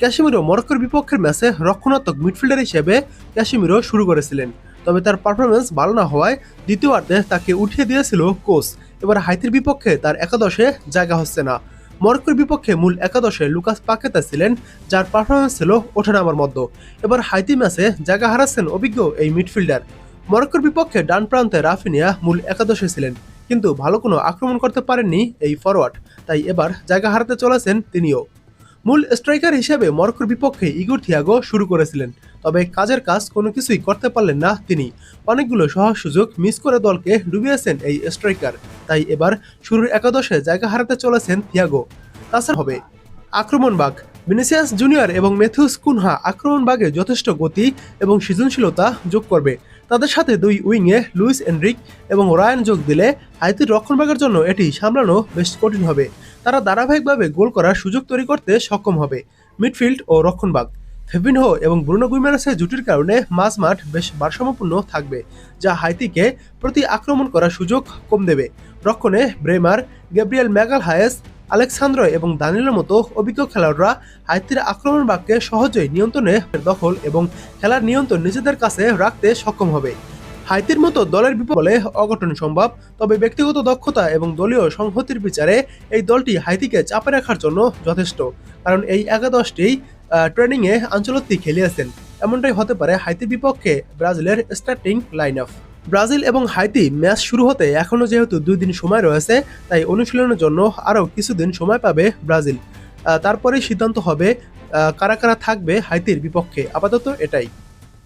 Casemiro মরক্কোর বিপক্ষের ম্যাচে রক্ষণাত্মক মিডফিল্ডার হিসেবে ক্যাসিমিরো শুরু করেছিলেন, তবে তার পারফরমেন্স ভালো না হওয়ায় দ্বিতীয়ার্ধে তাকে উঠিয়ে দিয়েছিল কোচ। এবার হাইতির বিপক্ষে তার একাদশে জায়গা হচ্ছে না। মরক্কোর বিপক্ষে মূল একাদশে লুকাস পাকেতা ছিলেন, যার পারফরমেন্স ছিল ওঠানামার মধ্যে। এবার হাইতি ম্যাচে জায়গা হারাচ্ছেন অভিজ্ঞ এই মিডফিল্ডার। মরক্কোর বিপক্ষে ডান প্রান্তে রাফিনিয়া মূল একাদশে ছিলেন, কিন্তু ভালো কোনো আক্রমণ করতে পারেননি এই ফরওয়ার্ড, তাই এবার জায়গা হারাতে চলেছেন তিনিও। মূল স্ট্রাইকার হিসেবে মরক্কোর বিপক্ষে ইগোর থিয়াগো শুরু করেছিলেন, তবে কাজের কাজ কোনো কিছুই করতে পারলেন না তিনি। অনেকগুলো সহজ সুযোগ মিস করে দলকে ডুবিয়েছেন এই স্ট্রাইকার, তাই এবার শুরুর একাদশে জায়গা হারাতে চলেছেন থিয়াগো। তাছাড়া হবে আক্রমণবাগ ভিনিসিয়াস জুনিয়র এবং ম্যাথিউস কুনহা আক্রমণবাগে যথেষ্ট গতি এবং সৃজনশীলতা যোগ করবে। তাদের সাথে দুই উইংয়ে লুইস এনরিক এবং রায়ান যোগ দিলে হাইতির রক্ষণভাগের জন্য এটি সামলানো বেশ কঠিন হবে। তারা ধারাবাহিকভাবে গোল করার সুযোগ তৈরি করতে সক্ষম হবে। মিডফিল্ড ও রক্ষণভাগ ফেবিনহো এবং ব্রুনো গুইমারেসের জুটির কারণে মাঝমাঠ বেশ ভারসাম্যপূর্ণ থাকবে, যা হাইতিকে প্রতি আক্রমণ করার সুযোগ কম দেবে। রক্ষণে ব্রেমার, গ্যাব্রিয়েল ম্যাগালহায়েস, আলেক্সান্দ্র এবং দানিলের মতো অভিজ্ঞ খেলোয়াড়রা হাইতির আক্রমণভাগকে সহজেই নিয়ন্ত্রণে দখল এবং খেলার নিয়ন্ত্রণ নিজেদের কাছে রাখতে সক্ষম হবে। হাইতির মতো দলের বিপক্ষে অঘটন সম্ভব, তবে ব্যক্তিগত দক্ষতা এবং দলীয় সংহতির বিচারে এই দলটি হাইতিকে চাপে রাখার জন্য যথেষ্ট, কারণ এই একাদশটি ট্রেনিংয়ে আঞ্চলিক খেলিয়েছেন। এমনটাই হতে পারে হাইতির বিপক্ষে ব্রাজিলের স্টার্টিং লাইন আপ। ব্রাজিল এবং হাইতি ম্যাচ শুরু হতে এখনও যেহেতু 2 দিন সময় রয়েছে, তাই অনুশীলনের জন্য আরও কিছুদিন সময় পাবে ব্রাজিল। তারপরেই সিদ্ধান্ত হবে কারা কারা থাকবে হাইতির বিপক্ষে। আপাতত এটাই।